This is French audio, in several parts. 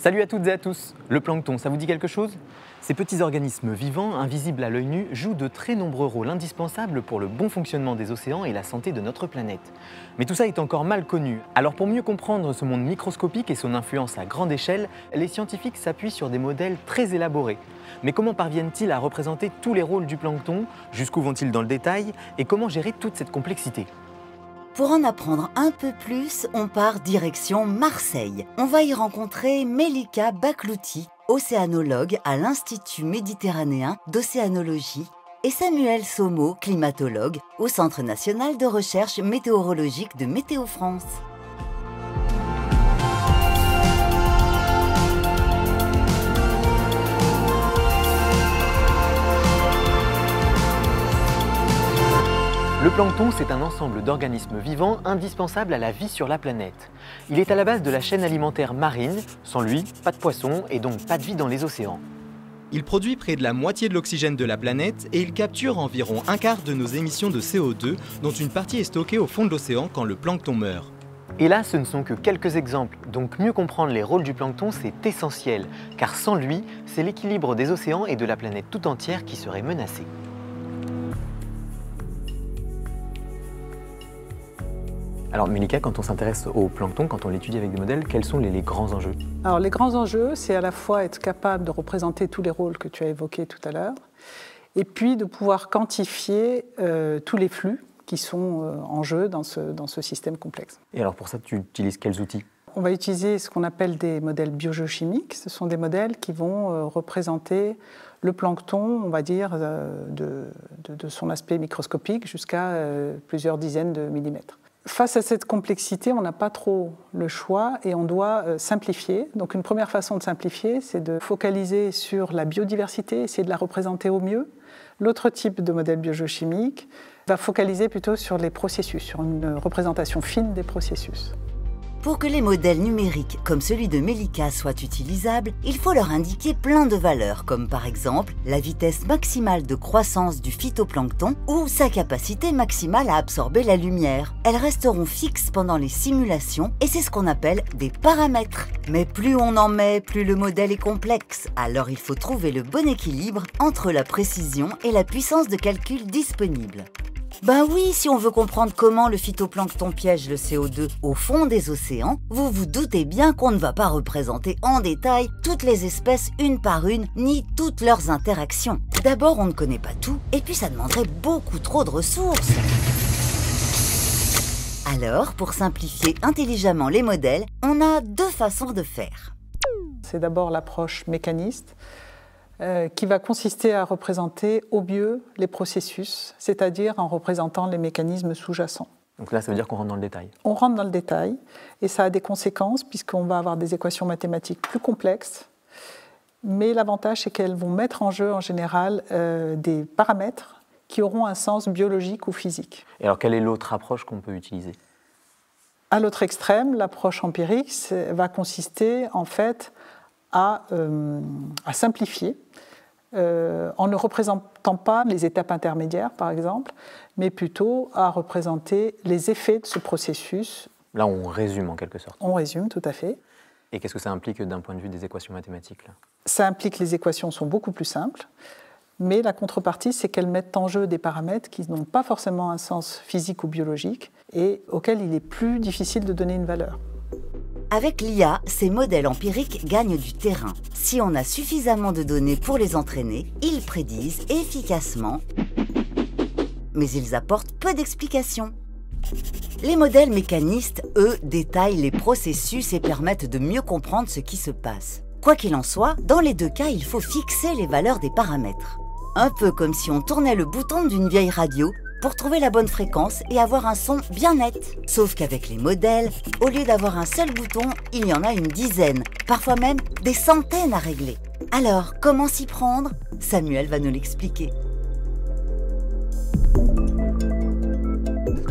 Salut à toutes et à tous. Le plancton, ça vous dit quelque chose? Ces petits organismes vivants, invisibles à l'œil nu, jouent de très nombreux rôles indispensables pour le bon fonctionnement des océans et la santé de notre planète. Mais tout ça est encore mal connu. Alors pour mieux comprendre ce monde microscopique et son influence à grande échelle, les scientifiques s'appuient sur des modèles très élaborés. Mais comment parviennent-ils à représenter tous les rôles du plancton? Jusqu'où vont-ils dans le détail? Et comment gérer toute cette complexité? Pour en apprendre un peu plus, on part direction Marseille. On va y rencontrer Melika Baklouti, océanologue à l'Institut méditerranéen d'océanologie, et Samuel Sommeau, climatologue au Centre national de recherche météorologique de Météo France. Le plancton, c'est un ensemble d'organismes vivants indispensables à la vie sur la planète. Il est à la base de la chaîne alimentaire marine. Sans lui, pas de poissons et donc pas de vie dans les océans. Il produit près de la moitié de l'oxygène de la planète et il capture environ un quart de nos émissions de CO2, dont une partie est stockée au fond de l'océan quand le plancton meurt. Et là, ce ne sont que quelques exemples, donc mieux comprendre les rôles du plancton, c'est essentiel, car sans lui, c'est l'équilibre des océans et de la planète tout entière qui serait menacé. Alors Melika, quand on s'intéresse au plancton, quand on l'étudie avec des modèles, quels sont les grands enjeux? Alors les grands enjeux, c'est à la fois être capable de représenter tous les rôles que tu as évoqués tout à l'heure, et puis de pouvoir quantifier tous les flux qui sont en jeu dans ce système complexe. Et alors pour ça, tu utilises quels outils? On va utiliser ce qu'on appelle des modèles biogéochimiques. Ce sont des modèles qui vont représenter le plancton, on va dire, de son aspect microscopique jusqu'à plusieurs dizaines de millimètres. Face à cette complexité, on n'a pas trop le choix et on doit simplifier. Donc une première façon de simplifier, c'est de focaliser sur la biodiversité, essayer de la représenter au mieux. L'autre type de modèle biogéochimique va focaliser plutôt sur les processus, sur une représentation fine des processus. Pour que les modèles numériques comme celui de Melika soient utilisables, il faut leur indiquer plein de valeurs, comme par exemple la vitesse maximale de croissance du phytoplancton ou sa capacité maximale à absorber la lumière. Elles resteront fixes pendant les simulations et c'est ce qu'on appelle des paramètres. Mais plus on en met, plus le modèle est complexe. Alors il faut trouver le bon équilibre entre la précision et la puissance de calcul disponible. Ben oui, si on veut comprendre comment le phytoplancton piège le CO2 au fond des océans, vous vous doutez bien qu'on ne va pas représenter en détail toutes les espèces une par une, ni toutes leurs interactions. D'abord, on ne connaît pas tout, et puis ça demanderait beaucoup trop de ressources. Alors, pour simplifier intelligemment les modèles, on a deux façons de faire. C'est d'abord l'approche mécaniste, qui va consister à représenter au mieux les processus, c'est-à-dire en représentant les mécanismes sous-jacents. Donc là, ça veut dire qu'on rentre dans le détail. On rentre dans le détail, et ça a des conséquences, puisqu'on va avoir des équations mathématiques plus complexes, mais l'avantage, c'est qu'elles vont mettre en jeu, en général, des paramètres qui auront un sens biologique ou physique. Et alors, quelle est l'autre approche qu'on peut utiliser? À l'autre extrême, l'approche empirique va consister, en fait, à simplifier, en ne représentant pas les étapes intermédiaires, par exemple, mais plutôt à représenter les effets de ce processus. Là, on résume en quelque sorte. On résume, tout à fait. Et qu'est-ce que ça implique d'un point de vue des équations mathématiques là? Ça implique que les équations sont beaucoup plus simples, mais la contrepartie, c'est qu'elles mettent en jeu des paramètres qui n'ont pas forcément un sens physique ou biologique et auxquels il est plus difficile de donner une valeur. Avec l'IA, ces modèles empiriques gagnent du terrain. Si on a suffisamment de données pour les entraîner, ils prédisent efficacement, mais ils apportent peu d'explications. Les modèles mécanistes, eux, détaillent les processus et permettent de mieux comprendre ce qui se passe. Quoi qu'il en soit, dans les deux cas, il faut fixer les valeurs des paramètres. Un peu comme si on tournait le bouton d'une vieille radio pour trouver la bonne fréquence et avoir un son bien net. Sauf qu'avec les modèles, au lieu d'avoir un seul bouton, il y en a une dizaine, parfois même des centaines à régler. Alors, comment s'y prendre? Samuel va nous l'expliquer.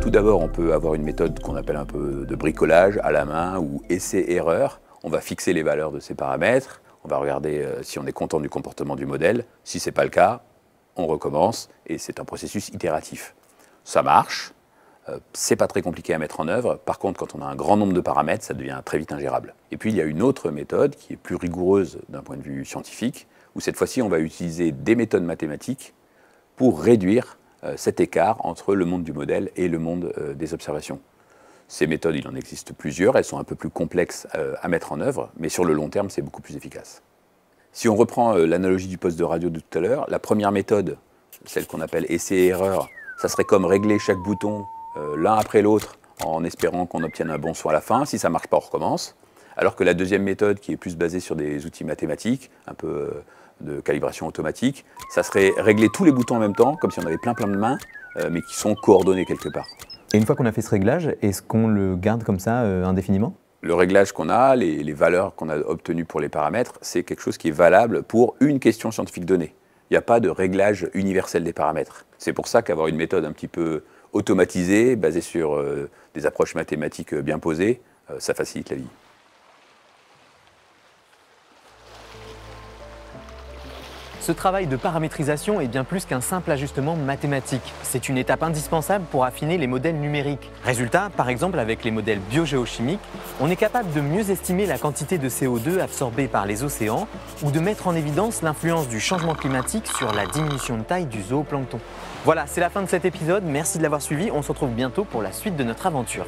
Tout d'abord, on peut avoir une méthode qu'on appelle un peu de bricolage à la main ou essai-erreur. On va fixer les valeurs de ces paramètres, on va regarder si on est content du comportement du modèle. Si ce n'est pas le cas, on recommence et c'est un processus itératif. Ça marche, c'est pas très compliqué à mettre en œuvre. Par contre, quand on a un grand nombre de paramètres, ça devient très vite ingérable. Et puis, il y a une autre méthode qui est plus rigoureuse d'un point de vue scientifique, où cette fois-ci, on va utiliser des méthodes mathématiques pour réduire cet écart entre le monde du modèle et le monde des observations. Ces méthodes, il en existe plusieurs, elles sont un peu plus complexes à mettre en œuvre, mais sur le long terme, c'est beaucoup plus efficace. Si on reprend l'analogie du poste de radio de tout à l'heure, la première méthode, celle qu'on appelle essai-erreur, ça serait comme régler chaque bouton l'un après l'autre en espérant qu'on obtienne un bon son à la fin. Si ça ne marche pas, on recommence. Alors que la deuxième méthode, qui est plus basée sur des outils mathématiques, un peu de calibration automatique, ça serait régler tous les boutons en même temps, comme si on avait plein de mains, mais qui sont coordonnés quelque part. Et une fois qu'on a fait ce réglage, est-ce qu'on le garde comme ça indéfiniment? Le réglage qu'on a, les valeurs qu'on a obtenues pour les paramètres, c'est quelque chose qui est valable pour une question scientifique donnée. Il n'y a pas de réglage universel des paramètres. C'est pour ça qu'avoir une méthode un petit peu automatisée, basée sur des approches mathématiques bien posées, ça facilite la vie. Ce travail de paramétrisation est bien plus qu'un simple ajustement mathématique. C'est une étape indispensable pour affiner les modèles numériques. Résultat, par exemple avec les modèles biogéochimiques, on est capable de mieux estimer la quantité de CO2 absorbée par les océans ou de mettre en évidence l'influence du changement climatique sur la diminution de taille du zooplancton. Voilà, c'est la fin de cet épisode, merci de l'avoir suivi, on se retrouve bientôt pour la suite de notre aventure.